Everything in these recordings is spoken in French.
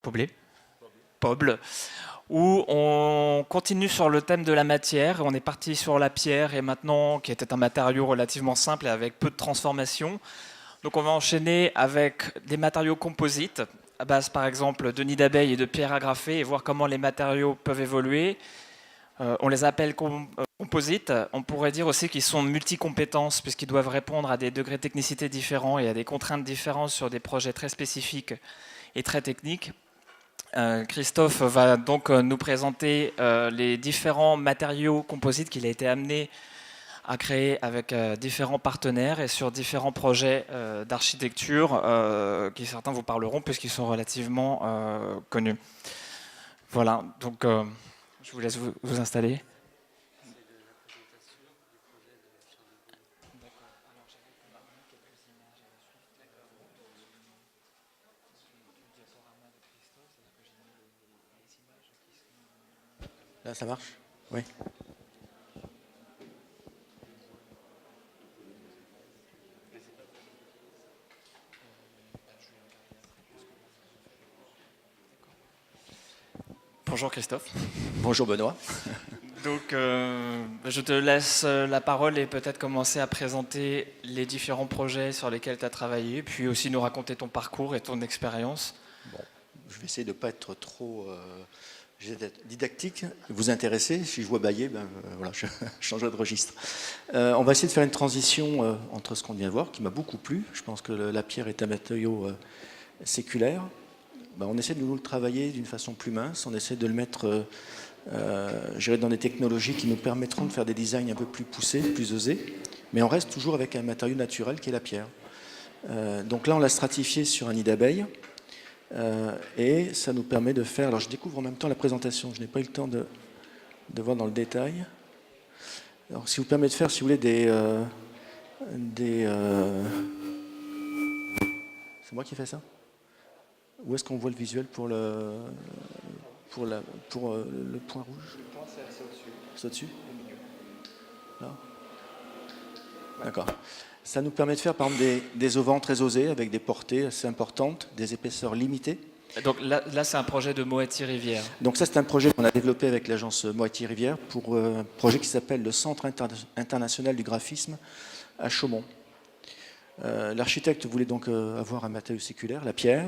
Poblé, Poble, où on continue sur le thème de la matière. On est parti sur la pierre et maintenant, qui était un matériau relativement simple et avec peu de transformation. Donc on va enchaîner avec des matériaux composites, à base par exemple de nids d'abeilles et de pierres agrafées, et voir comment les matériaux peuvent évoluer. On les appelle composites. On pourrait dire aussi qu'ils sont multi-compétences, puisqu'ils doivent répondre à des degrés de technicité différents et à des contraintes différentes sur des projets très spécifiques et très techniques. Christophe va donc nous présenter les différents matériaux composites qu'il a été amené à créer avec différents partenaires et sur différents projets d'architecture qui certains vous parleront puisqu'ils sont relativement connus. Voilà, donc je vous laisse vous installer. Là, ça marche? Oui. Bonjour Christophe. Bonjour Benoît. Donc je te laisse la parole et peut-être commencer à présenter les différents projets sur lesquels tu as travaillé, puis aussi nous raconter ton parcours et ton expérience. Bon, je vais essayer de ne pas être trop didactique, vous intéresser. Si je vois bailler, voilà, je changerai de registre. On va essayer de faire une transition entre ce qu'on vient de voir, qui m'a beaucoup plu. Je pense que la pierre est un matériau séculaire. On essaie de nous le travailler d'une façon plus mince. On essaie de le mettre dans des technologies qui nous permettront de faire des designs un peu plus poussés, plus osés. Mais on reste toujours avec un matériau naturel qui est la pierre. Donc là, on l'a stratifié sur un nid d'abeilles. Et ça nous permet de faire... Alors je découvre en même temps la présentation, je n'ai pas eu le temps de voir dans le détail. Alors si vous permet de faire, si vous voulez, C'est moi qui fais ça? Où est-ce qu'on voit le visuel pour le point rouge? C'est au-dessus. Là. D'accord. Ça nous permet de faire par exemple des auvents très osés avec des portées assez importantes, des épaisseurs limitées. Donc là c'est un projet de Moati-Rivière. Donc ça c'est un projet qu'on a développé avec l'agence Moati-Rivière pour un projet qui s'appelle le Centre international du graphisme à Chaumont. L'architecte voulait donc avoir un matériau séculaire, la pierre,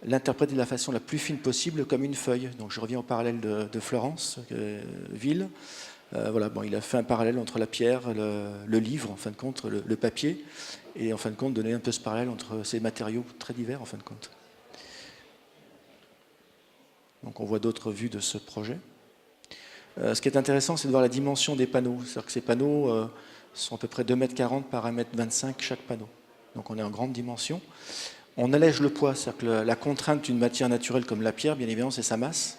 l'interpréter de la façon la plus fine possible comme une feuille. Donc je reviens au parallèle de Florence, ville. Voilà, bon, il a fait un parallèle entre la pierre, le livre, en fin de compte, le papier, et en fin de compte, donner un peu ce parallèle entre ces matériaux très divers, en fin de compte. Donc on voit d'autres vues de ce projet. Ce qui est intéressant, c'est de voir la dimension des panneaux. C'est-à-dire que ces panneaux sont à peu près 2,40 m par 1,25 m chaque panneau. Donc on est en grande dimension. On allège le poids, c'est-à-dire que la contrainte d'une matière naturelle comme la pierre, bien évidemment, c'est sa masse.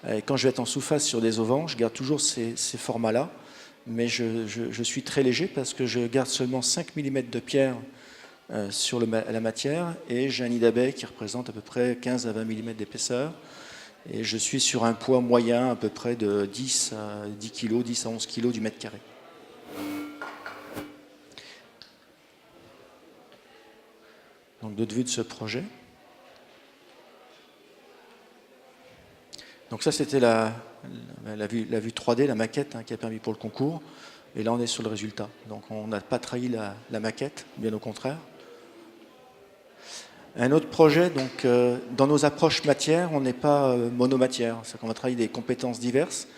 Et quand je vais être en sous-face sur des auvents, je garde toujours ces formats-là, mais je suis très léger parce que je garde seulement 5 mm de pierre sur la matière, et j'ai un nid d'abeille qui représente à peu près 15 à 20 mm d'épaisseur, et je suis sur un poids moyen à peu près de 10 à 10 kg, 10 à 11 kg du mètre carré. Donc d'autres vues de ce projet. Donc ça, c'était la vue 3D, la maquette qui a permis pour le concours. Et là, on est sur le résultat. Donc on n'a pas trahi la maquette, bien au contraire. Un autre projet, donc, dans nos approches matière, on n'est pas monomatière. C'est-à-dire qu'on va travailler des compétences diverses.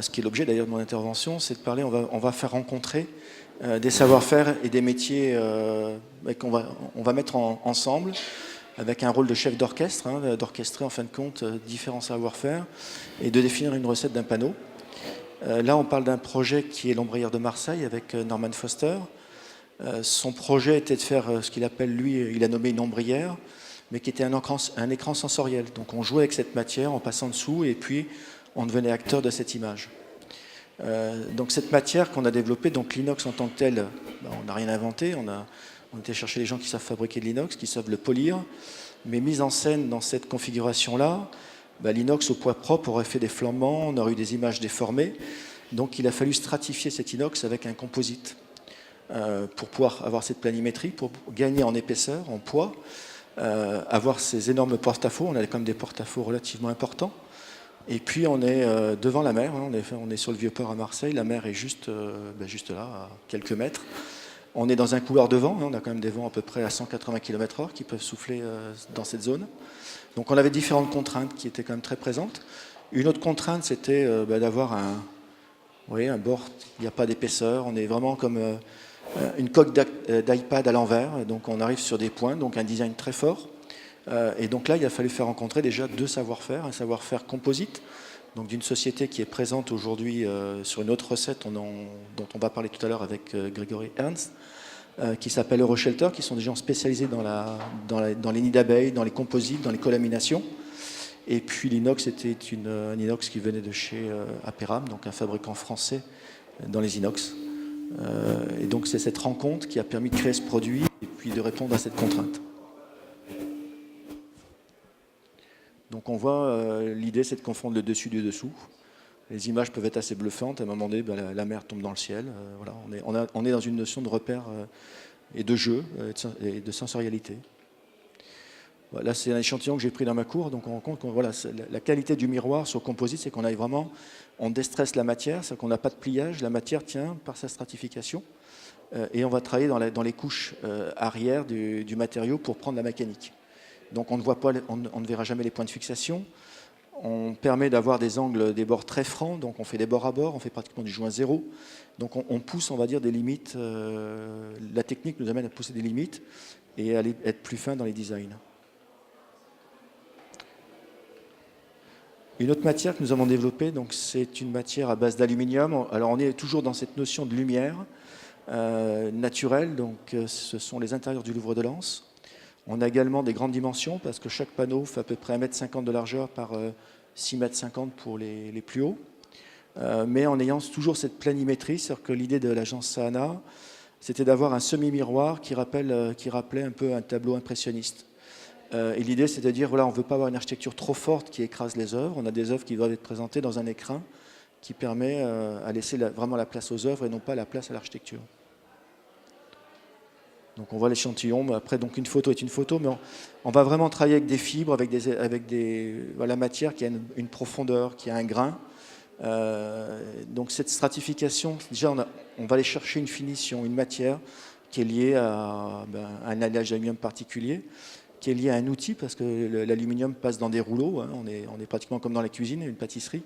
Ce qui est l'objet d'ailleurs de mon intervention, c'est de parler, on va faire rencontrer des savoir-faire et des métiers qu'on va mettre ensemble, avec un rôle de chef d'orchestre, d'orchestrer en fin de compte différents savoir-faire et de définir une recette d'un panneau. Là, on parle d'un projet qui est l'Ombrière de Marseille avec Norman Foster. Son projet était de faire ce qu'il appelle, lui, il a nommé une ombrière, mais qui était un écran sensoriel. Donc on jouait avec cette matière en passant dessous et puis on devenait acteur de cette image. Donc cette matière qu'on a développée, donc l'inox en tant que tel, on n'a rien inventé, on était chercher les gens qui savent fabriquer de l'inox, qui savent le polir, mais mise en scène dans cette configuration-là, l'inox au poids propre aurait fait des flambements, on aurait eu des images déformées, donc il a fallu stratifier cet inox avec un composite pour pouvoir avoir cette planimétrie, pour gagner en épaisseur, en poids, avoir ces énormes porte-à-faux. On a quand même des porte-à-faux relativement importants. Et puis on est devant la mer, hein, on est sur le Vieux-Port à Marseille, la mer est juste là, à quelques mètres. On est dans un couloir de vent, hein, on a quand même des vents à peu près à 180 km/h qui peuvent souffler dans cette zone. Donc on avait différentes contraintes qui étaient quand même très présentes. Une autre contrainte, c'était d'avoir un bord, il n'y a pas d'épaisseur, on est vraiment comme une coque d'iPad à l'envers, donc on arrive sur des points, donc un design très fort. Et donc là, il a fallu faire rencontrer déjà deux savoir-faire, un savoir-faire composite, donc d'une société qui est présente aujourd'hui sur une autre recette dont on va parler tout à l'heure avec Grégory Ernst, qui s'appelle Euroshelter, qui sont des gens spécialisés dans les nids d'abeilles, dans les composites, dans les colaminations. Et puis l'inox, c'était un inox qui venait de chez Aperam, donc un fabricant français dans les inox. Et donc c'est cette rencontre qui a permis de créer ce produit et puis de répondre à cette contrainte. Donc on voit, l'idée c'est de confondre le dessus du dessous. Les images peuvent être assez bluffantes, à un moment donné la mer tombe dans le ciel. Voilà, on est dans une notion de repère et de jeu et de sensorialité. Là c'est un échantillon que j'ai pris dans ma cour, donc on rend compte que voilà, la qualité du miroir sur composite, c'est qu'on aille vraiment, on déstresse la matière, c'est qu'on n'a pas de pliage, la matière tient par sa stratification, et on va travailler dans les couches arrière du matériau pour prendre la mécanique. Donc on ne verra jamais les points de fixation. On permet d'avoir des angles, des bords très francs, donc on fait des bords à bord, on fait pratiquement du joint zéro. Donc on pousse, on va dire, des limites. La technique nous amène à pousser des limites et à être plus fin dans les designs. Une autre matière que nous avons développée, donc c'est une matière à base d'aluminium. Alors on est toujours dans cette notion de lumière naturelle, donc ce sont les intérieurs du Louvre de Lens. On a également des grandes dimensions parce que chaque panneau fait à peu près 1,50 m de largeur par 6,50 m pour les plus hauts. Mais en ayant toujours cette planimétrie, c'est-à-dire que l'idée de l'agence Sahana, c'était d'avoir un semi-miroir qui rappelait un peu un tableau impressionniste. Et l'idée, c'est de dire, voilà, on ne veut pas avoir une architecture trop forte qui écrase les œuvres. On a des œuvres qui doivent être présentées dans un écrin qui permet à laisser vraiment la place aux œuvres et non pas la place à l'architecture. Donc on voit l'échantillon, après donc une photo est une photo, mais on va vraiment travailler avec des fibres, avec la matière qui a une profondeur, qui a un grain. Donc cette stratification, déjà on va aller chercher une finition, une matière qui est liée à un alliage d'aluminium particulier, qui est liée à un outil, parce que l'aluminium passe dans des rouleaux, hein, on est pratiquement comme dans la cuisine, une pâtisserie.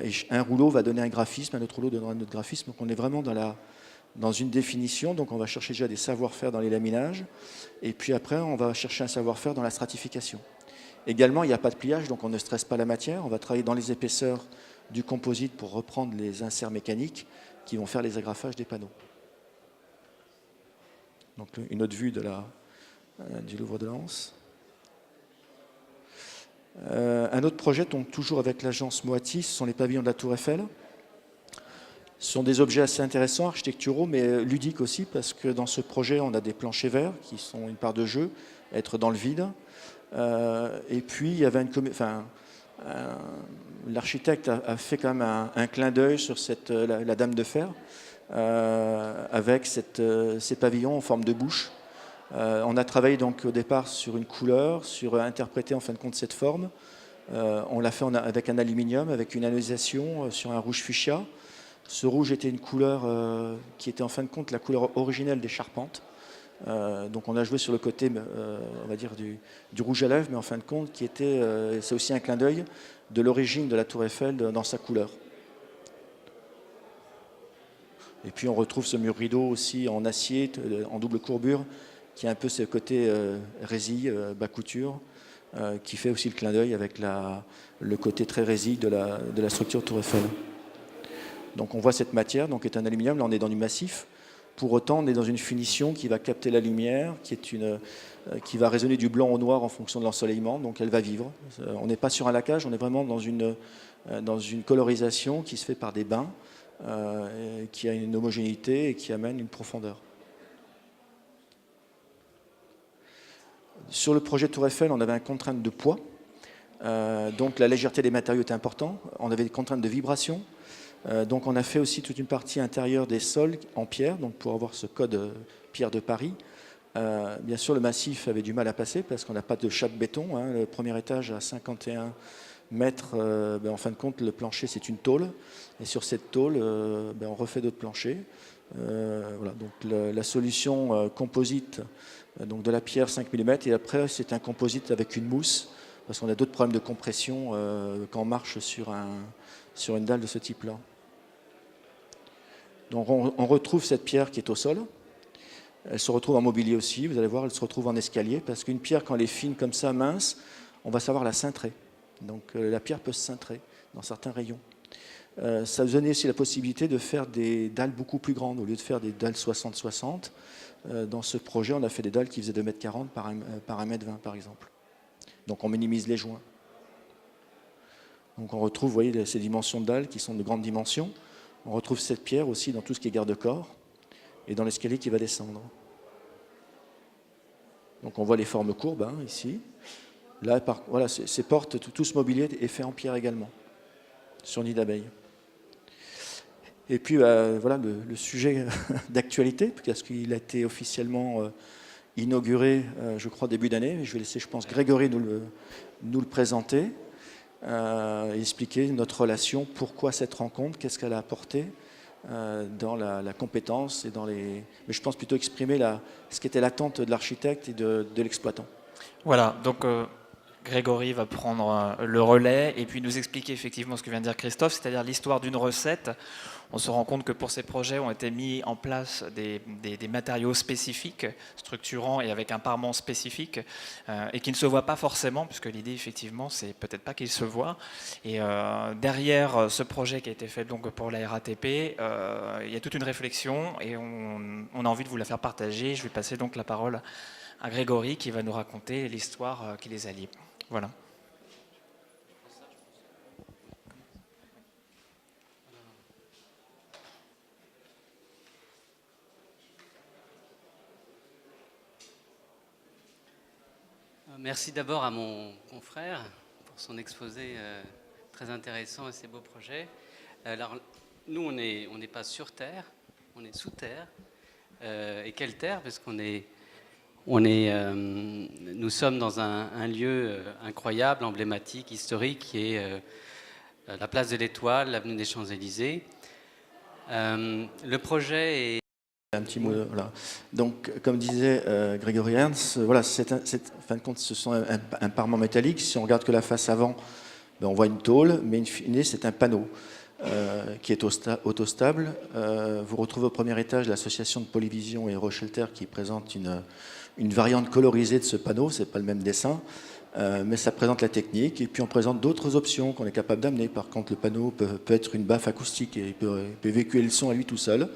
Et un rouleau va donner un graphisme, un autre rouleau donnera un autre graphisme, donc on est vraiment dans une définition, donc on va chercher déjà des savoir-faire dans les laminages, et puis après on va chercher un savoir-faire dans la stratification. Également, il n'y a pas de pliage, donc on ne stresse pas la matière, on va travailler dans les épaisseurs du composite pour reprendre les inserts mécaniques qui vont faire les agrafages des panneaux. Donc une autre vue du Louvre de Lens. Un autre projet, donc toujours avec l'agence Moati, ce sont les pavillons de la Tour Eiffel. Ce sont des objets assez intéressants, architecturaux, mais ludiques aussi, parce que dans ce projet, on a des planchers verts qui sont une part de jeu, être dans le vide. Et puis, il y avait l'architecte a fait quand même un clin d'œil sur la Dame de Fer, avec ces pavillons en forme de bouche. On a travaillé donc au départ sur une couleur, sur interpréter en fin de compte cette forme. On l'a fait avec un aluminium, avec une anodisation sur un rouge fuchsia. Ce rouge était une couleur qui était en fin de compte la couleur originelle des charpentes. Donc on a joué sur le côté, on va dire, du rouge à lèvres, mais en fin de compte, c'est aussi un clin d'œil de l'origine de la Tour Eiffel dans sa couleur. Et puis on retrouve ce mur rideau aussi en acier, en double courbure, qui a un peu ce côté résille, bas couture, qui fait aussi le clin d'œil avec le côté très résille de la structure Tour Eiffel. Donc on voit cette matière, donc est un aluminium, là on est dans du massif. Pour autant, on est dans une finition qui va capter la lumière, qui va résonner du blanc au noir en fonction de l'ensoleillement, donc elle va vivre. On n'est pas sur un laquage, on est vraiment dans une colorisation qui se fait par des bains, qui a une homogénéité et qui amène une profondeur. Sur le projet Tour Eiffel, on avait une contrainte de poids, donc la légèreté des matériaux était importante. On avait des contraintes de vibration. Donc on a fait aussi toute une partie intérieure des sols en pierre, donc pour avoir ce code pierre de Paris, Bien sûr, le massif avait du mal à passer parce qu'on n'a pas de chape béton. Hein. Le premier étage à 51 mètres, en fin de compte, le plancher, c'est une tôle. Et sur cette tôle, on refait d'autres planchers. Voilà, donc la solution composite, donc de la pierre 5 mm, et après, c'est un composite avec une mousse, parce qu'on a d'autres problèmes de compression quand on marche sur une dalle de ce type-là. Donc on retrouve cette pierre qui est au sol. Elle se retrouve en mobilier aussi, vous allez voir, elle se retrouve en escalier, parce qu'une pierre, quand elle est fine comme ça, mince, on va savoir la cintrer. Donc la pierre peut se cintrer dans certains rayons. Ça donnait aussi la possibilité de faire des dalles beaucoup plus grandes, au lieu de faire des dalles 60-60. Dans ce projet, on a fait des dalles qui faisaient 2,40 m par 1,20 m, par exemple. Donc on minimise les joints. Donc on retrouve, vous voyez, ces dimensions de dalles qui sont de grandes dimensions. On retrouve cette pierre aussi dans tout ce qui est garde-corps et dans l'escalier qui va descendre. Donc on voit les formes courbes, hein, ici. Là, voilà, ces portes, tout ce mobilier est fait en pierre également, sur nid d'abeille. Et puis voilà le sujet d'actualité, parce qu'il a été officiellement inauguré, je crois, début d'année. Je vais laisser, je pense, Grégory nous le présenter, expliquer notre relation, pourquoi cette rencontre, qu'est-ce qu'elle a apporté dans la compétence et dans les... Mais je pense plutôt exprimer ce qu'était l'attente de l'architecte et de l'exploitant. Voilà, donc Grégory va prendre le relais et puis nous expliquer effectivement ce que vient de dire Christophe, c'est-à-dire l'histoire d'une recette. On se rend compte que pour ces projets ont été mis en place des matériaux spécifiques, structurants et avec un parement spécifique, et qui ne se voient pas forcément, puisque l'idée effectivement c'est peut-être pas qu'ils se voient. Et derrière ce projet qui a été fait donc pour la RATP, il y a toute une réflexion et on a envie de vous la faire partager. Je vais passer donc la parole à Grégory qui va nous raconter l'histoire qui les allie. Voilà. Merci d'abord à mon confrère pour son exposé très intéressant et ses beaux projets. Alors, nous, on n'est pas sur Terre, on est sous Terre. Et quelle Terre? Parce nous sommes dans un lieu incroyable, emblématique, historique, qui est la place de l'Étoile, l'avenue des Champs-Élysées. Le projet est... Un petit mot, voilà. Donc, comme disait Grégory Ernst, voilà, en fin de compte, ce sont un parement métallique. Si on regarde que la face avant, on voit une tôle, mais in fine, c'est un panneau qui est autostable. Vous retrouvez au premier étage l'association de Polyvision et Euroshelter qui présente une variante colorisée de ce panneau. C'est pas le même dessin, mais ça présente la technique. Et puis on présente d'autres options qu'on est capable d'amener. Par contre, le panneau peut être une baffe acoustique et il peut véhiculer le son à lui tout seul.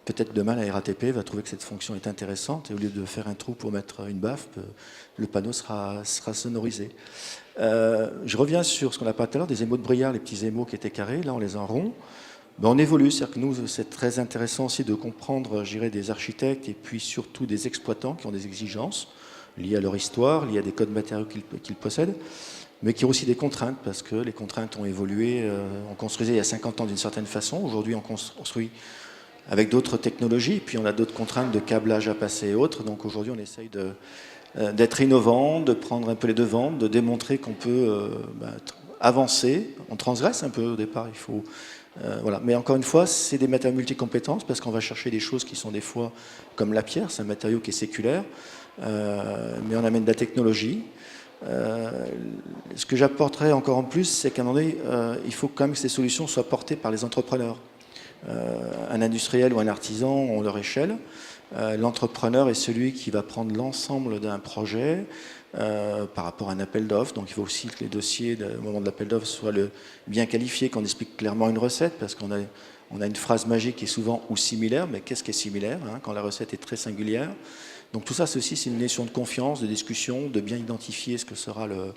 Peut-être demain, la RATP va trouver que cette fonction est intéressante et au lieu de faire un trou pour mettre une baffe, le panneau sera sonorisé. Je reviens sur ce qu'on a parlé tout à l'heure, des émaux de Briard, les petits émaux qui étaient carrés. Là, on les a en rond. On évolue, c'est-à-dire que nous, c'est très intéressant aussi de comprendre, je dirais, des architectes et puis surtout des exploitants qui ont des exigences liées à leur histoire, liées à des codes matériaux qu'ils possèdent, mais qui ont aussi des contraintes, parce que les contraintes ont évolué. On construisait il y a 50 ans d'une certaine façon. Aujourd'hui, on construit avec d'autres technologies, puis on a d'autres contraintes de câblage à passer et autres. Donc aujourd'hui, on essaye d'être innovant, de prendre un peu les devants, de démontrer qu'on peut avancer. On transgresse un peu au départ, il faut... voilà. Mais encore une fois, c'est des matériaux multicompétences, parce qu'on va chercher des choses qui sont des fois comme la pierre, c'est un matériau qui est séculaire, mais on amène de la technologie. Ce que j'apporterais encore en plus, c'est qu'à un moment donné, il faut quand même que ces solutions soient portées par les entrepreneurs. Un industriel ou un artisan ont leur échelle. L'entrepreneur est celui qui va prendre l'ensemble d'un projet par rapport à un appel d'offres. Donc il faut aussi que les dossiers au moment de l'appel d'offres soient bien qualifiés, qu'on explique clairement une recette, parce qu'on a une phrase magique qui est souvent ou similaire, mais qu'est-ce qui est similaire quand la recette est très singulière. Donc tout ça, c'est une notion de confiance, de discussion, de bien identifier ce que sera le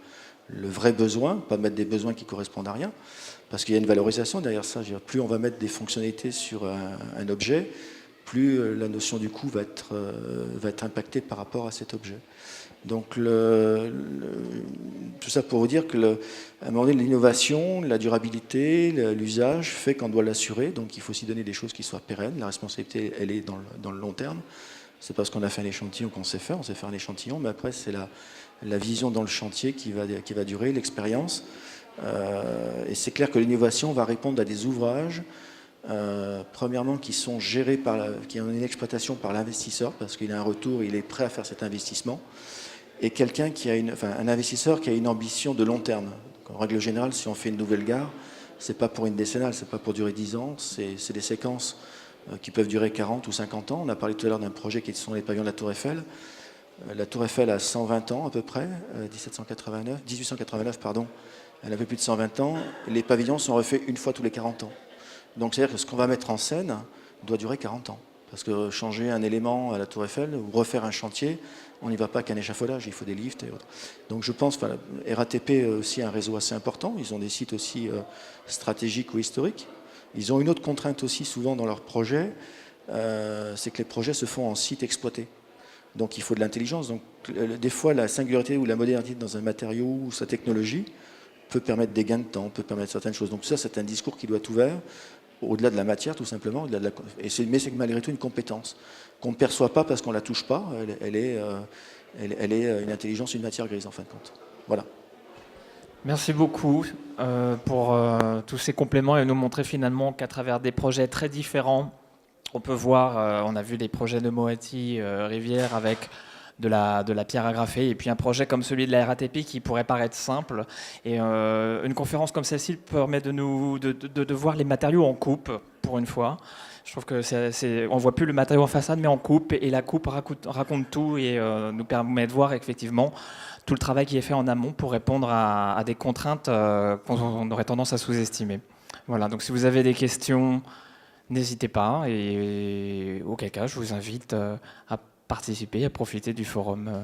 vrai besoin, pas mettre des besoins qui correspondent à rien. Parce qu'il y a une valorisation derrière ça. Plus on va mettre des fonctionnalités sur un objet, plus la notion du coût va être impactée par rapport à cet objet. Donc tout ça pour vous dire que à un moment donné, l'innovation, la durabilité, l'usage fait qu'on doit l'assurer. Donc il faut aussi donner des choses qui soient pérennes. La responsabilité, elle est dans le long terme. C'est parce qu'on a fait un échantillon qu'on sait faire. On sait faire un échantillon, mais après, c'est la vision dans le chantier qui va durer, l'expérience. Et c'est clair que l'innovation va répondre à des ouvrages, premièrement, qui sont gérés qui ont une exploitation par l'investisseur, parce qu'il a un retour, il est prêt à faire cet investissement. Et quelqu'un un investisseur qui a une ambition de long terme. En règle générale, si on fait une nouvelle gare, c'est pas pour une décennale, c'est pas pour durer 10 ans, c'est des séquences qui peuvent durer 40 ou 50 ans. On a parlé tout à l'heure d'un projet qui sont les pavillons de la Tour Eiffel. La Tour Eiffel a 120 ans à peu près, 1889, pardon. Elle avait plus de 120 ans. Les pavillons sont refaits une fois tous les 40 ans. Donc c'est-à-dire que ce qu'on va mettre en scène doit durer 40 ans. Parce que changer un élément à la Tour Eiffel ou refaire un chantier, on n'y va pas qu'un échafaudage, il faut des lifts et autres. Donc je pense, RATP a aussi un réseau assez important, ils ont des sites aussi stratégiques ou historiques. Ils ont une autre contrainte aussi souvent dans leurs projets, c'est que les projets se font en site exploité. Donc il faut de l'intelligence. Donc des fois la singularité ou la modernité dans un matériau ou sa technologie peut permettre des gains de temps, peut permettre certaines choses. Donc ça, c'est un discours qui doit être ouvert, au-delà de la matière, tout simplement. Mais c'est malgré tout une compétence qu'on ne perçoit pas parce qu'on ne la touche pas. Elle est une intelligence, une matière grise, en fin de compte. Voilà. Merci beaucoup pour tous ces compléments et nous montrer finalement qu'à travers des projets très différents, on peut voir, on a vu des projets de Moati Rivière avec de la pierre agrafée, et puis un projet comme celui de la RATP qui pourrait paraître simple. Et une conférence comme celle-ci permet de voir les matériaux en coupe, pour une fois. Je trouve que on ne voit plus le matériau en façade, mais en coupe, et la coupe raconte tout et nous permet de voir effectivement tout le travail qui est fait en amont pour répondre à des contraintes qu'on aurait tendance à sous-estimer. Voilà, donc si vous avez des questions, n'hésitez pas, et auquel cas, je vous invite à participer, à profiter du forum.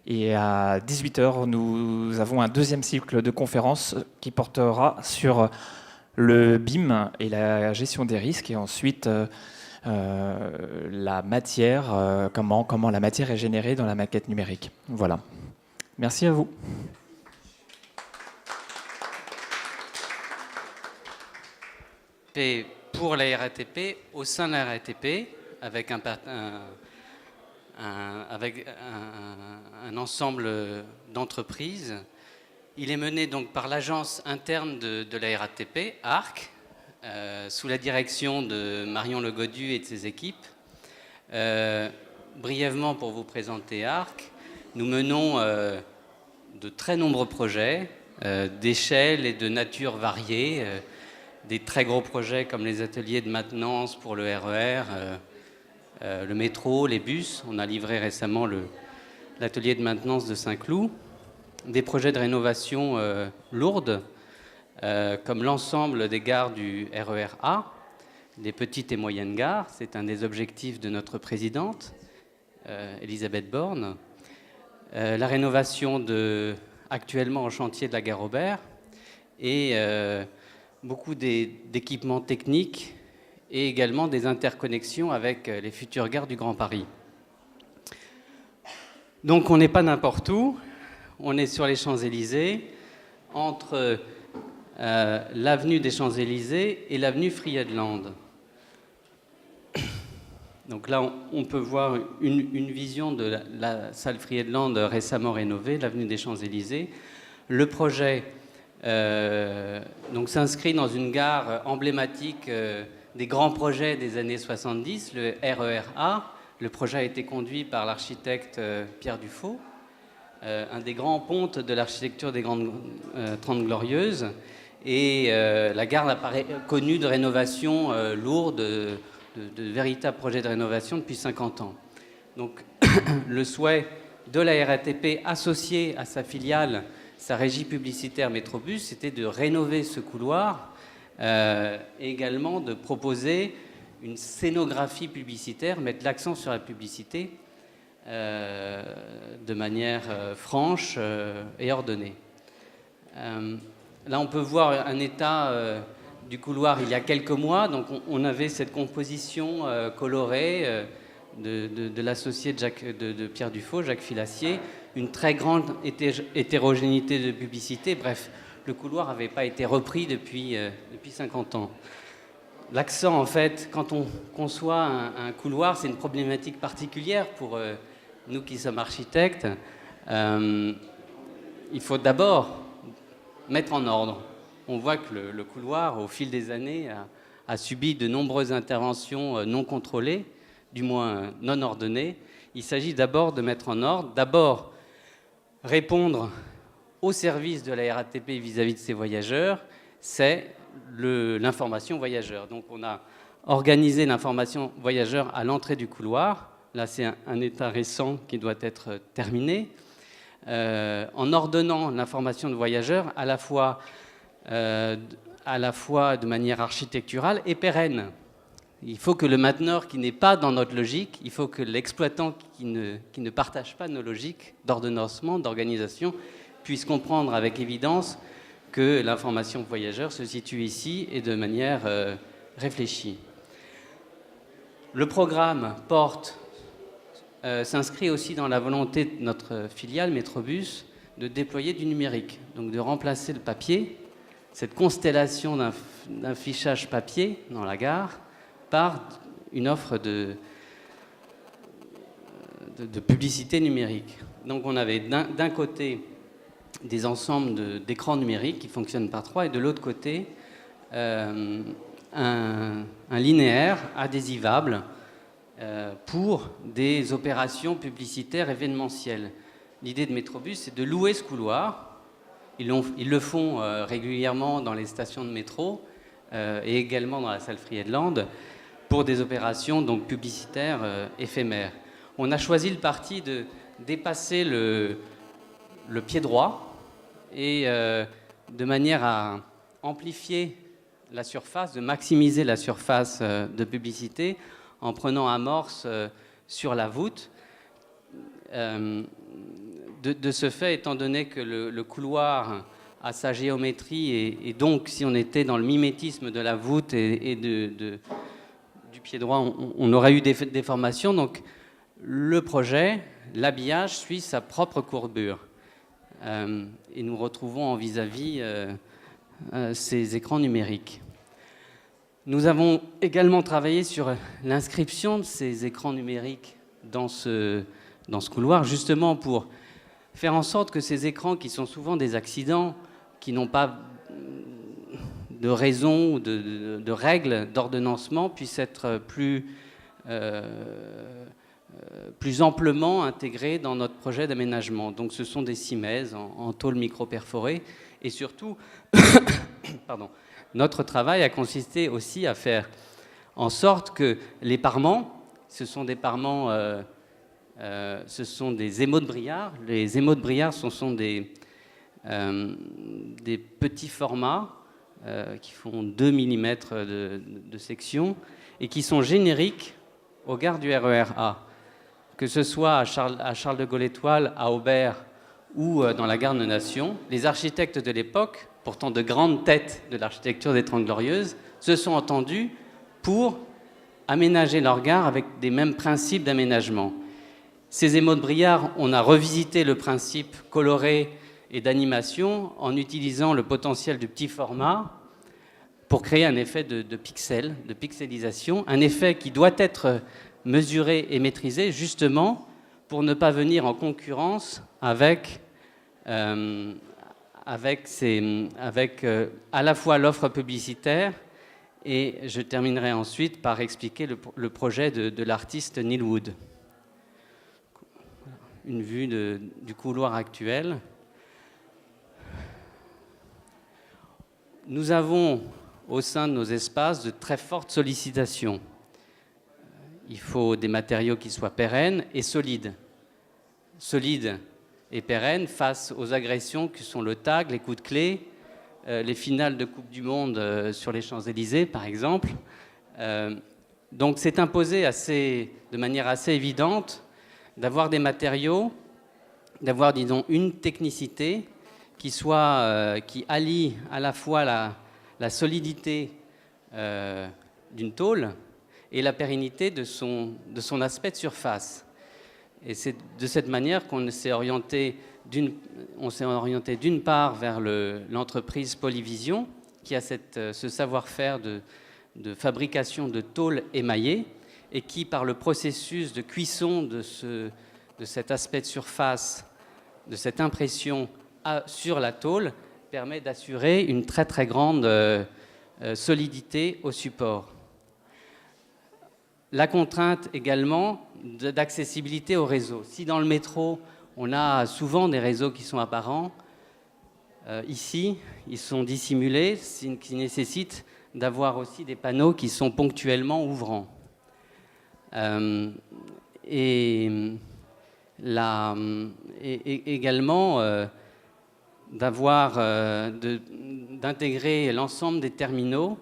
Et à 18h, nous avons un deuxième cycle de conférences qui portera sur le BIM et la gestion des risques, et ensuite la matière, comment la matière est générée dans la maquette numérique. Voilà. Merci à vous. Et pour la RATP, au sein de la RATP, avec un ensemble d'entreprises. Il est mené donc par l'agence interne de la RATP, ARC, sous la direction de Marion Legodu et de ses équipes. Brièvement, pour vous présenter ARC, nous menons de très nombreux projets d'échelle et de nature variée, des très gros projets comme les ateliers de maintenance pour le RER, le métro, les bus. On a livré récemment l'atelier de maintenance de Saint-Cloud. Des projets de rénovation lourdes, comme l'ensemble des gares du RER A, des petites et moyennes gares. C'est un des objectifs de notre présidente, Elisabeth Borne. La rénovation actuellement en chantier de la gare Aubert, et beaucoup d'équipements techniques, et également des interconnexions avec les futures gares du Grand Paris. Donc on n'est pas n'importe où, on est sur les Champs-Élysées, entre l'avenue des Champs-Élysées et l'avenue Friedland. Donc là, on peut voir une vision de la salle Friedland récemment rénovée, l'avenue des Champs-Élysées. Le projet donc s'inscrit dans une gare emblématique des grands projets des années 70, le RER A. Le projet a été conduit par l'architecte Pierre Dufaux, un des grands pontes de l'architecture des grandes 30 Glorieuses. Et la gare n'a pas connu de rénovation lourde, de véritables projets de rénovation depuis 50 ans. Donc le souhait de la RATP associé à sa filiale, sa régie publicitaire Métrobus, c'était de rénover ce couloir, et également de proposer une scénographie publicitaire, mettre l'accent sur la publicité de manière franche et ordonnée. Là, on peut voir un état du couloir il y a quelques mois. Donc, on avait cette composition colorée de l'associé de Pierre Dufaux, Jacques Filassier, une très grande hétérogénéité de publicité. Bref, le couloir n'avait pas été repris depuis 50 ans. l'accent, en fait, quand on conçoit un couloir, c'est une problématique particulière pour nous qui sommes architectes. Il faut d'abord mettre en ordre. On voit que le couloir, au fil des années, a subi de nombreuses interventions non contrôlées, du moins non ordonnées. Il s'agit d'abord de mettre en ordre, d'abord répondre au service de la RATP vis-à-vis de ses voyageurs, c'est l'information voyageur. Donc on a organisé l'information voyageur à l'entrée du couloir. Là, c'est un état récent qui doit être terminé. En ordonnant l'information de voyageurs à la fois de manière architecturale et pérenne. Il faut que le mainteneur qui n'est pas dans notre logique, il faut que l'exploitant qui ne partage pas nos logiques d'ordonnancement, d'organisation, puisse comprendre avec évidence que l'information voyageur se situe ici et de manière réfléchie. Le programme s'inscrit aussi dans la volonté de notre filiale Métrobus de déployer du numérique, donc de remplacer le papier, cette constellation d'un fichage papier dans la gare, par une offre de publicité numérique. Donc on avait d'un côté des ensembles d'écrans numériques qui fonctionnent par 3 et de l'autre côté un linéaire adhésivable pour des opérations publicitaires événementielles. L'idée de Métrobus, c'est de louer ce couloir. Ils le font régulièrement dans les stations de métro et également dans la salle Friedland pour des opérations donc publicitaires éphémères. On a choisi le parti de dépasser le pied droit et de manière à amplifier la surface, de maximiser la surface de publicité en prenant amorce sur la voûte. De ce fait, étant donné que le couloir a sa géométrie et donc si on était dans le mimétisme de la voûte et du pied droit, on aurait eu des déformations. Donc le projet, l'habillage suit sa propre courbure. Et nous retrouvons en vis-à-vis ces écrans numériques. Nous avons également travaillé sur l'inscription de ces écrans numériques dans ce couloir, justement pour faire en sorte que ces écrans, qui sont souvent des accidents, qui n'ont pas de raison ou de règles d'ordonnancement, puissent être plus amplement intégrés dans notre projet d'aménagement. Donc ce sont des simèses en tôle micro-perforée. Et surtout, notre travail a consisté aussi à faire en sorte que les parements, ce sont des parements, ce sont des émaux de Briard. Les émaux de Briard, ce sont des petits formats qui font 2 mm de section et qui sont génériques aux gares du RER A. Que ce soit à Charles de Gaulle-Étoile, à Aubert ou dans la gare de Nation, les architectes de l'époque, pourtant de grandes têtes de l'architecture des Trente Glorieuses, se sont entendus pour aménager leur gare avec des mêmes principes d'aménagement. Ces émaux de Briard, on a revisité le principe coloré et d'animation en utilisant le potentiel du petit format pour créer un effet de pixel, de pixelisation, un effet qui doit être mesuré et maîtrisé justement pour ne pas venir en concurrence avec à la fois l'offre publicitaire et je terminerai ensuite par expliquer le projet de l'artiste Neil Wood. Une vue du couloir actuel. Nous avons au sein de nos espaces de très fortes sollicitations. Il faut des matériaux qui soient pérennes et solides. Solides et pérennes face aux agressions que sont le tag, les coups de clé, les finales de Coupe du Monde sur les Champs-Élysées, par exemple. Donc c'est imposé de manière assez évidente d'avoir des matériaux, d'avoir, disons, une technicité qui allie à la fois la solidité d'une tôle et la pérennité de son aspect de surface. Et c'est de cette manière qu'on s'est orienté d'une part vers l'entreprise Polyvision, qui a ce savoir-faire de fabrication de tôle émaillée et qui, par le processus de cuisson de cet aspect de surface, de cette impression sur la tôle, permet d'assurer une très très grande solidité au support. La contrainte également d'accessibilité au réseau. Si dans le métro, on a souvent des réseaux qui sont apparents, ici, ils sont dissimulés, ce qui nécessite d'avoir aussi des panneaux qui sont ponctuellement ouvrants. Également d'intégrer l'ensemble des terminaux.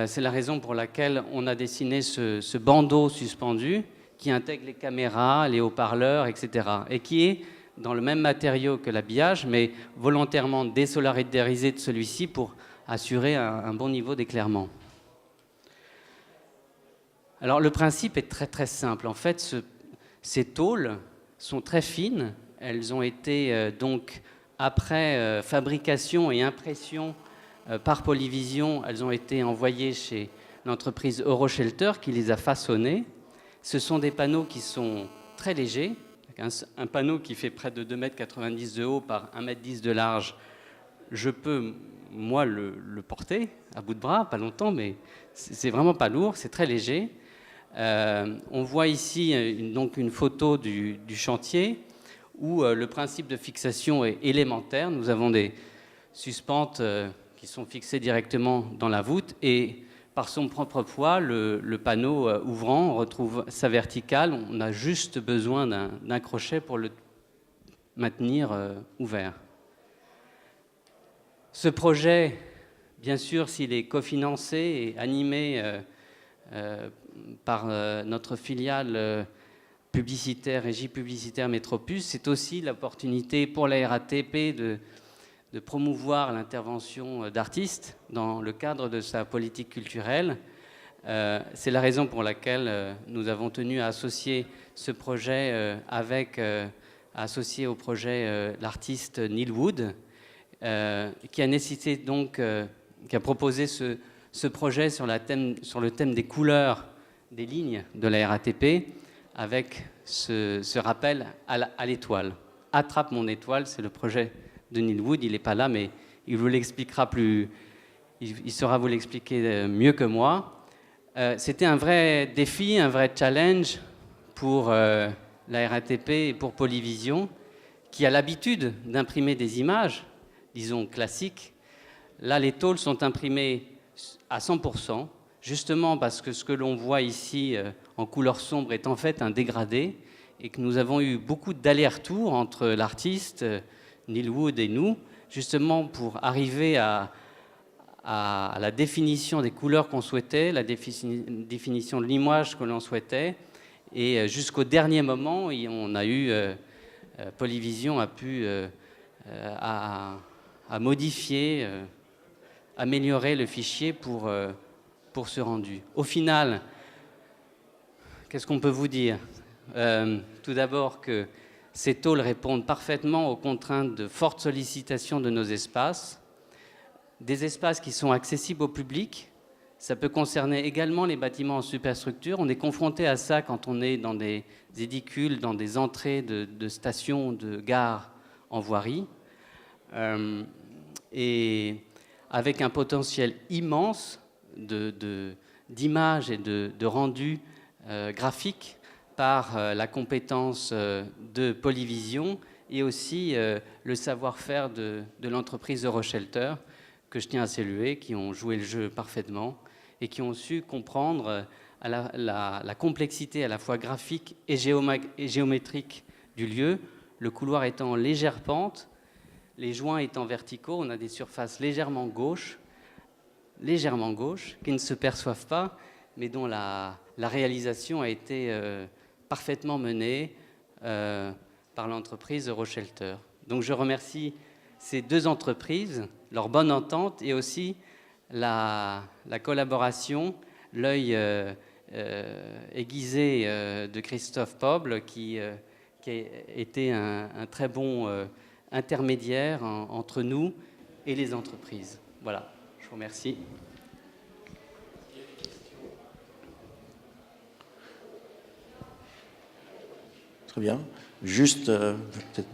C'est la raison pour laquelle on a dessiné ce bandeau suspendu qui intègre les caméras, les haut-parleurs, etc. et qui est dans le même matériau que l'habillage, mais volontairement désolidarisé de celui-ci pour assurer un bon niveau d'éclairement. Alors le principe est très très simple. En fait, ces tôles sont très fines. Elles ont été donc, après fabrication et impression par Polyvision, elles ont été envoyées chez l'entreprise Euroshelter qui les a façonnées. Ce sont des panneaux qui sont très légers. Un panneau qui fait près de 2,90 m de haut par 1,10 m de large, je peux, moi, le porter à bout de bras, pas longtemps, mais c'est vraiment pas lourd, c'est très léger. On voit ici donc une photo du chantier où le principe de fixation est élémentaire. Nous avons des suspentes qui sont fixées directement dans la voûte et par son propre poids, le panneau ouvrant retrouve sa verticale. On a juste besoin d'un crochet pour le maintenir ouvert. Ce projet, bien sûr, s'il est cofinancé et animé par notre filiale publicitaire, Régie publicitaire Métropus, c'est aussi l'opportunité pour la RATP de promouvoir l'intervention d'artistes dans le cadre de sa politique culturelle. C'est la raison pour laquelle nous avons tenu à associer ce projet associé au projet l'artiste Neil Wood, qui a nécessité donc, qui a proposé ce projet sur le thème des couleurs des lignes de la RATP, avec ce rappel à l'étoile. Attrape mon étoile, c'est le projet de Neil Wood. Il n'est pas là, mais il vous l'expliquera il saura vous l'expliquer mieux que moi. C'était un vrai défi, un vrai challenge pour la RATP et pour Polyvision, qui a l'habitude d'imprimer des images, disons classiques. Là, les tôles sont imprimées à 100%, justement parce que ce que l'on voit ici en couleur sombre est en fait un dégradé, et que nous avons eu beaucoup d'allers-retours entre l'artiste Neil Wood et nous, justement pour arriver à la définition des couleurs qu'on souhaitait, la définition de l'image que l'on souhaitait, et jusqu'au dernier moment, on a eu, Polyvision a pu à modifier, améliorer le fichier pour ce rendu. Au final, qu'est-ce qu'on peut vous dire ? Tout d'abord que ces tôles répondent parfaitement aux contraintes de forte sollicitation de nos espaces, des espaces qui sont accessibles au public. Ça peut concerner également les bâtiments en superstructure. On est confronté à ça quand on est dans des édicules, dans des entrées de stations, de gares en voirie. Et avec un potentiel immense d'images et de rendu graphique par la compétence de Polyvision et aussi le savoir-faire de l'entreprise Euroshelter, que je tiens à saluer, qui ont joué le jeu parfaitement et qui ont su comprendre la complexité à la fois graphique et géométrique du lieu, le couloir étant en légère pente, les joints étant verticaux. On a des surfaces légèrement gauches, qui ne se perçoivent pas, mais dont la réalisation a été parfaitement menée par l'entreprise Euroshelter. Donc je remercie ces deux entreprises, leur bonne entente et aussi la collaboration, l'œil aiguisé de Christophe Poble, qui a été un très bon intermédiaire entre nous et les entreprises. Voilà, je vous remercie. Très bien. Juste, peut-être